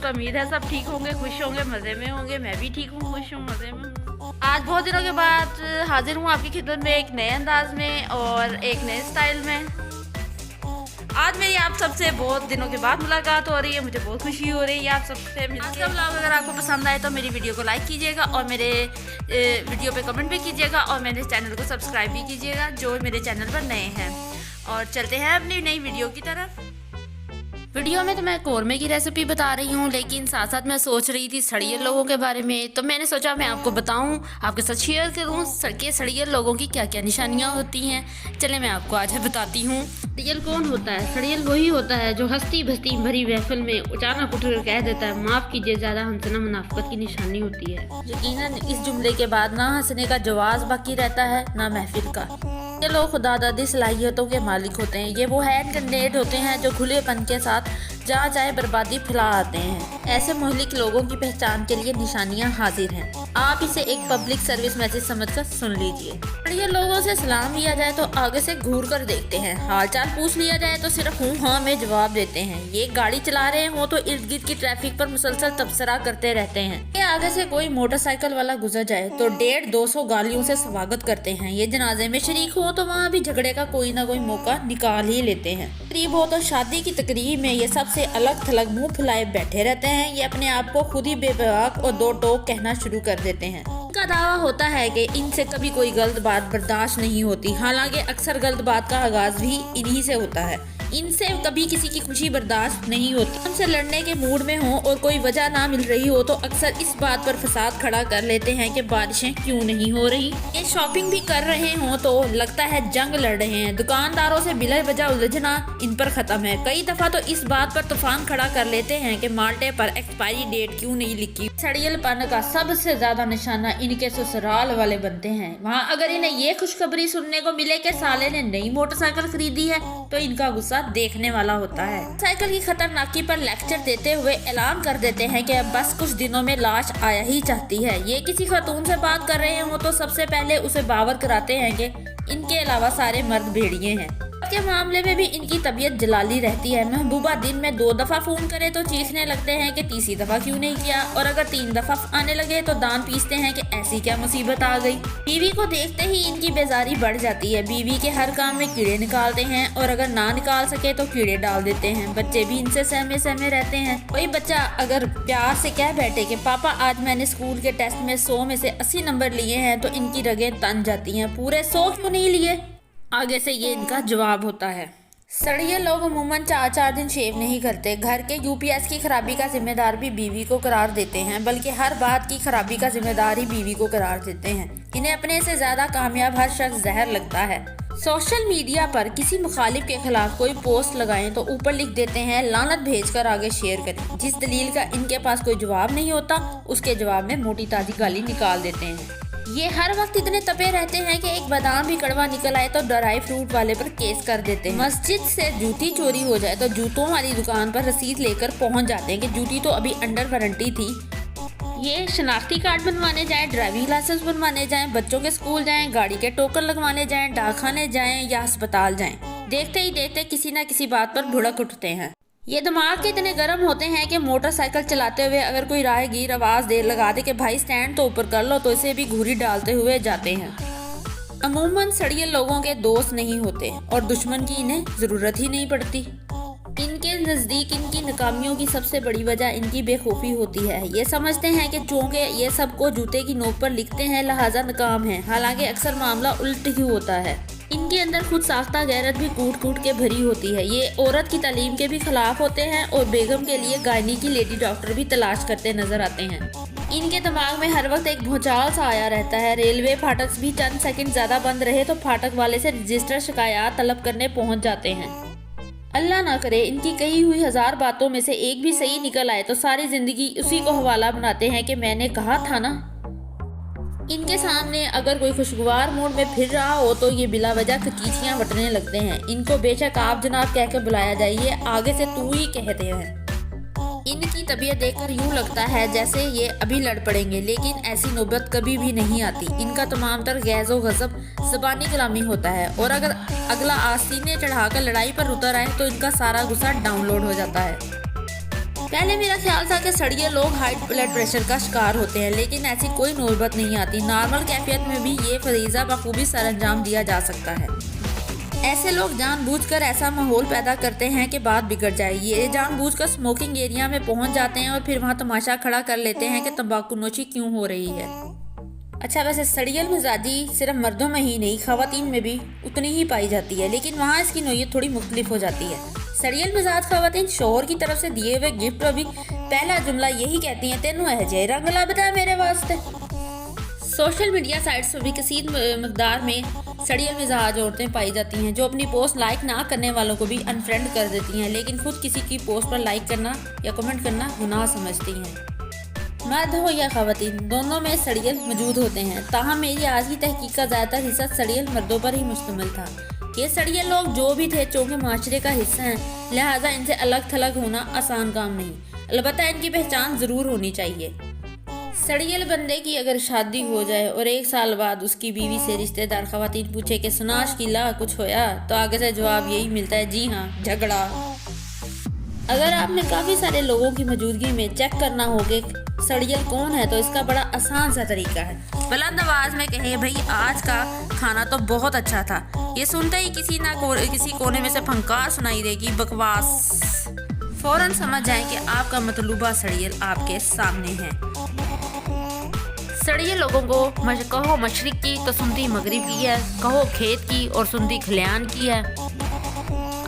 तो उम्मीद है सब ठीक होंगे, खुश होंगे, मज़े में होंगे। मैं भी ठीक हूँ, खुश हूँ, मज़े में हूँ। आज बहुत दिनों के बाद हाजिर हूँ आपकी खिदमत में एक नए अंदाज में और एक नए स्टाइल में। आज मेरी आप सबसे बहुत दिनों के बाद मुलाकात हो रही है, मुझे बहुत खुशी हो रही है आप सबसे मिलकर। आज का व्लॉग अगर आपको पसंद आए तो मेरी वीडियो को लाइक कीजिएगा और मेरे वीडियो पे कमेंट भी कीजिएगा और मेरे चैनल को सब्सक्राइब भी कीजिएगा जो मेरे चैनल पर नए हैं। और चलते हैं अपनी नई वीडियो की तरफ। वीडियो में तो मैं कौरमे की रेसिपी बता रही हूँ, लेकिन साथ साथ मैं सोच रही थी सड़ियल लोगों के बारे में, तो मैंने सोचा मैं आपको बताऊँ, आपके साथ शेयर करूँ सड़ियल लोगों की क्या क्या निशानियाँ होती हैं। चले मैं आपको आज बताती हूँ। सड़ियल कौन होता है? सड़ियल वही होता है जो हंसती बस्ती भरी महफिल में अचानक उठकर कह देता है माफ़ कीजिए, ज़्यादा हंसना मुनाफिकत की निशानी होती है। यकीनन इस जुमले के बाद ना हंसने का जवाब बाकी रहता है ना महफिल का। ये लोग खुदा दादी सलाहियतों के मालिक होते हैं। ये वो हैंड कैंडिडेट होते हैं जो खुलेपन के साथ जहाँ चाहे बर्बादी फैला आते हैं। ऐसे मुहलिक लोगों की पहचान के लिए निशानियाँ हाजिर हैं। आप इसे एक पब्लिक सर्विस मैसेज समझकर सुन लीजिए। बढ़िया लोगों से सलाम लिया जाए तो आगे से घूर कर देखते हैं। हालचाल पूछ लिया जाए तो सिर्फ हूँ हाँ में जवाब देते हैं। ये गाड़ी चला रहे हो तो इर्द गिर्द की ट्रैफिक पर मुसलसल तबसरा करते रहते हैं। ये आगे से कोई मोटरसाइकिल वाला गुजर जाए तो 150-200 गालियों से स्वागत करते हैं। ये जनाजे में शरीक हो तो वहाँ भी झगड़े का कोई ना कोई मौका निकाल ही लेते हैं। करीब हो तो शादी की तकरीब में ये सबसे अलग थलग मुंह फुलाए बैठे रहते हैं। ये अपने आप को खुद ही बेबाक और दो टोक कहना शुरू कर देते हैं। इनका दावा होता है कि इनसे कभी कोई गलत बात बर्दाश्त नहीं होती, हालांकि अक्सर गलत बात का आगाज भी इन्हीं से होता है। इनसे कभी किसी की खुशी बर्दाश्त नहीं होती। हमसे लड़ने के मूड में हो और कोई वजह ना मिल रही हो तो अक्सर इस बात पर फसाद खड़ा कर लेते हैं कि बारिशें क्यों नहीं हो रही। ये शॉपिंग भी कर रहे हो तो लगता है जंग लड़ रहे हैं। दुकानदारों से बिला वजह उलझना इन पर खत्म है। कई दफा तो इस बात पर तूफान खड़ा कर लेते हैं कि माल्टे पर एक्सपायरी डेट क्यों नहीं लिखी। सड़ियलपन का सबसे ज्यादा निशाना इनके ससुराल वाले बनते हैं। वहाँ अगर इन्हें ये खुशखबरी सुनने को मिले कि साले ने नई मोटरसाइकिल खरीदी है तो इनका गुस्सा देखने वाला होता है। साइकिल की खतरनाकी पर लेक्चर देते हुए ऐलान कर देते हैं कि अब बस कुछ दिनों में लाश आया ही चाहती है। ये किसी खातून से बात कर रहे हो तो सबसे पहले उसे बावर कराते हैं कि इनके अलावा सारे मर्द भेड़िए हैं। के मामले में भी इनकी तबीयत जलाली रहती है। महबूबा दिन में 2 दफा फोन करे तो चीखने लगते हैं कि तीसरी दफा क्यों नहीं किया, और अगर 3 दफा आने लगे तो दान पीसते हैं कि ऐसी क्या मुसीबत आ गई। बीवी को देखते ही इनकी बेजारी बढ़ जाती है। बीवी के हर काम में कीड़े निकालते हैं और अगर ना निकाल सके तो कीड़े डाल देते हैं। बच्चे भी इनसे सहमे सहमे रहते हैं। कोई बच्चा अगर प्यार से कह बैठे कि पापा आज मैंने स्कूल के टेस्ट में 100 में से 80 नंबर लिए हैं तो इनकी रगें तन जाती हैं। पूरे 100 क्यों नहीं लिए? आगे से ये इनका जवाब होता है। सड़ियल लोग अमूमन 4-4 दिन शेव नहीं करते। घर के यूपीएस की खराबी का जिम्मेदार भी बीवी को करार देते हैं, बल्कि हर बात की खराबी का जिम्मेदार ही बीवी को करार देते हैं। इन्हें अपने से ज्यादा कामयाब हर शख्स जहर लगता है। सोशल मीडिया पर किसी मुखालिफ के खिलाफ कोई पोस्ट लगाएं तो ऊपर लिख देते हैं लानत भेजकर आगे शेयर करें। जिस दलील का इनके पास कोई जवाब नहीं होता उसके जवाब में मोटी ताजी गाली निकाल देते हैं। ये हर वक्त इतने तपे रहते हैं कि एक बादाम भी कड़वा निकल आए तो ड्राई फ्रूट वाले पर केस कर देते हैं। मस्जिद से जूती चोरी हो जाए तो जूतों वाली दुकान पर रसीद लेकर पहुंच जाते हैं कि जूती तो अभी अंडर वारंटी थी। ये शनाख्ती कार्ड बनवाने जाएं, ड्राइविंग लाइसेंस बनवाने जाएं, बच्चों के स्कूल जाएं, गाड़ी के टोकन लगवाने जाएं, डाकखाने जाएं या अस्पताल जाएं, देखते ही देखते किसी न किसी बात पर भुड़क उठते हैं। ये दिमाग के इतने गर्म होते हैं कि मोटरसाइकिल चलाते हुए अगर कोई राहगीर आवाज़ लगा दे कि भाई स्टैंड तो ऊपर कर लो तो इसे भी घूरी डालते हुए जाते हैं। अमूमन सड़ियल लोगों के दोस्त नहीं होते और दुश्मन की इन्हें ज़रूरत ही नहीं पड़ती। इनके नज़दीक इनकी नाकामियों की सबसे बड़ी वजह इनकी बेखौफी होती है। ये समझते हैं कि चूँकि ये सबको जूते की नोक पर लिखते हैं लिहाजा नाकाम है, हालांकि अक्सर मामला उल्ट ही होता है। इनके अंदर खुद साख्ता गैरत भी कूट कूट के भरी होती है। ये औरत की तालीम के भी खिलाफ होते हैं और बेगम के लिए गायनी की लेडी डॉक्टर भी तलाश करते नजर आते हैं। इनके दिमाग में हर वक्त एक भूचाल सा आया रहता है। रेलवे फाटक भी चंद सेकंड ज्यादा बंद रहे तो फाटक वाले से रजिस्टर शिकायत तलब करने पहुंच जाते हैं। अल्लाह ना करे इनकी कही हुई 1000 बातों में से एक भी सही निकल आए तो सारी जिंदगी उसी को हवाला बनाते हैं कि मैंने कहा था ना। इनके सामने अगर कोई खुशगवार मूड में फिर रहा हो तो ये बिला वजह कचीचियाँ बटने लगते हैं। इनको बेशक आप जनाब कह के बुलाया जाए, ये आगे से तू ही कहते हैं। इनकी तबीयत देखकर यूँ लगता है जैसे ये अभी लड़ पड़ेंगे, लेकिन ऐसी नौबत कभी भी नहीं आती। इनका तमाम तर गैज़ो गज़ब ज़बानी कलामी होता है और अगर अगला आस्तीने चढ़ाकर लड़ाई पर उतर आए तो इनका सारा गुस्सा डाउनलोड हो जाता है। पहले मेरा ख्याल था कि सड़िए लोग हाई ब्लड प्रेशर का शिकार होते हैं, लेकिन ऐसी कोई नौबत नहीं आती। नॉर्मल कैफियत में भी ये फरीज़ा बखूबी सर अंजाम दिया जा सकता है। ऐसे लोग जानबूझकर ऐसा माहौल पैदा करते हैं कि बात बिगड़ जाए। ये जानबूझकर स्मोकिंग एरिया में पहुंच जाते हैं और फिर वहां तमाशा खड़ा कर लेते हैं कि तंबाकू नोशी क्यों हो रही है। अच्छा, वैसे सड़ियल मिजाजी सिर्फ मर्दों में ही नहीं, खवातीन में भी उतनी ही पाई जाती है, लेकिन वहाँ इसकी नोयत थोड़ी मुख्तलिफ हो जाती है। सड़ियल मिजाज खवातीन शोहर की तरफ से दिए हुए गिफ्ट पर भी पहला जुमला यही कहती हैं, तेनू है रंग ला बता मेरे वास्ते। सोशल मीडिया साइट्स पर भी कसीर मकदार में सड़ियल मिजाज औरतें पाई जाती हैं, जो अपनी पोस्ट लाइक ना करने वालों को भी अनफ्रेंड कर देती हैं, लेकिन खुद किसी की पोस्ट पर लाइक करना या कमेंट करना गुनाह समझती हैं। मर्द हो या खवातीन, दोनों में सड़ियल मौजूद होते हैं। ताहम मेरी आज की तहकीक का ज़्यादातर हिस्सा सड़ियल मर्दों पर ही मुश्तमिल था। ये सड़ियल लोग जो भी थे चूँकि माशरे का हिस्सा हैं, लिहाजा इनसे अलग थलग होना आसान काम नहीं, अलबत्ता इनकी पहचान ज़रूर होनी चाहिए। सड़ियल बंदे की अगर शादी हो जाए और 1 साल बाद उसकी बीवी से रिश्तेदार खवातीन पूछे कि सुनाश की ला कुछ होया, तो आगे से जवाब यही मिलता है, जी हाँ झगड़ा। अगर आपने काफ़ी सारे लोगों की मौजूदगी में चेक करना हो कि सड़ियल कौन है, तो इसका बड़ा आसान सा तरीका है। बुलंद आवाज में कहें, भाई आज का खाना तो बहुत अच्छा था। ये सुनते ही किसी कोने में से फंकार सुनाई देगी, बकवास। फौरन समझ जाएं कि आपका मतलूबा सड़ियल आपके सामने है। सड़ियल लोगों को कहो मशरिक की तो सुनती मगरिब की है, कहो खेत की और सुनती खलियान की है।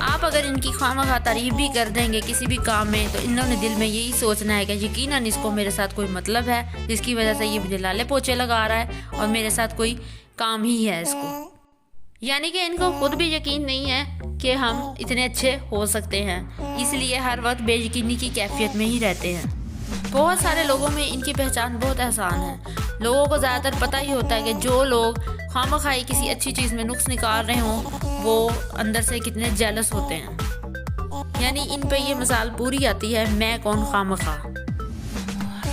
आप अगर इनकी खामखा तारीफ भी कर देंगे किसी भी काम में, तो इन्होंने दिल में यही सोचना है कि यकीनन इसको मेरे साथ कोई मतलब है, जिसकी वजह से ये मुझे लाले पोछे लगा रहा है और मेरे साथ कोई काम ही है इसको। यानी कि इनको खुद भी यकीन नहीं है कि हम इतने अच्छे हो सकते हैं, इसलिए हर वक्त बेयकीनी की कैफियत में ही रहते हैं। बहुत सारे लोगों में इनकी पहचान बहुत आसान है। लोगों को ज़्यादातर पता ही होता है कि जो लोग खामखाई किसी अच्छी चीज़ में नुक्स निकाल रहे हों, वो अंदर से कितने जेलस होते हैं। यानी इन पे ये मिसाल पूरी आती है, मैं कौन खामखा।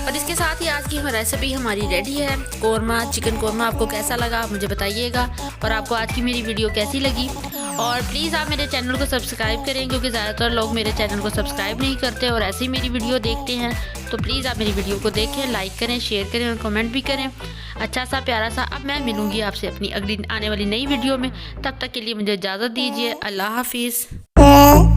और इसके साथ ही आज की रेसिपी हमारी रेडी है। कोरमा, चिकन कोरमा आपको कैसा लगा आप मुझे बताइएगा, और आपको आज की मेरी वीडियो कैसी लगी। और प्लीज़ आप मेरे चैनल को सब्सक्राइब करें, क्योंकि ज़्यादातर लोग मेरे चैनल को सब्सक्राइब नहीं करते और ऐसे ही मेरी वीडियो देखते हैं। तो प्लीज़ आप मेरी वीडियो को देखें, लाइक करें, शेयर करें और कमेंट भी करें। अच्छा सा प्यारा सा। अब मैं मिलूँगी आपसे अपनी अगली आने वाली नई वीडियो में। तब तक के लिए मुझे इजाज़त दीजिए। अल्लाह हाफिज़।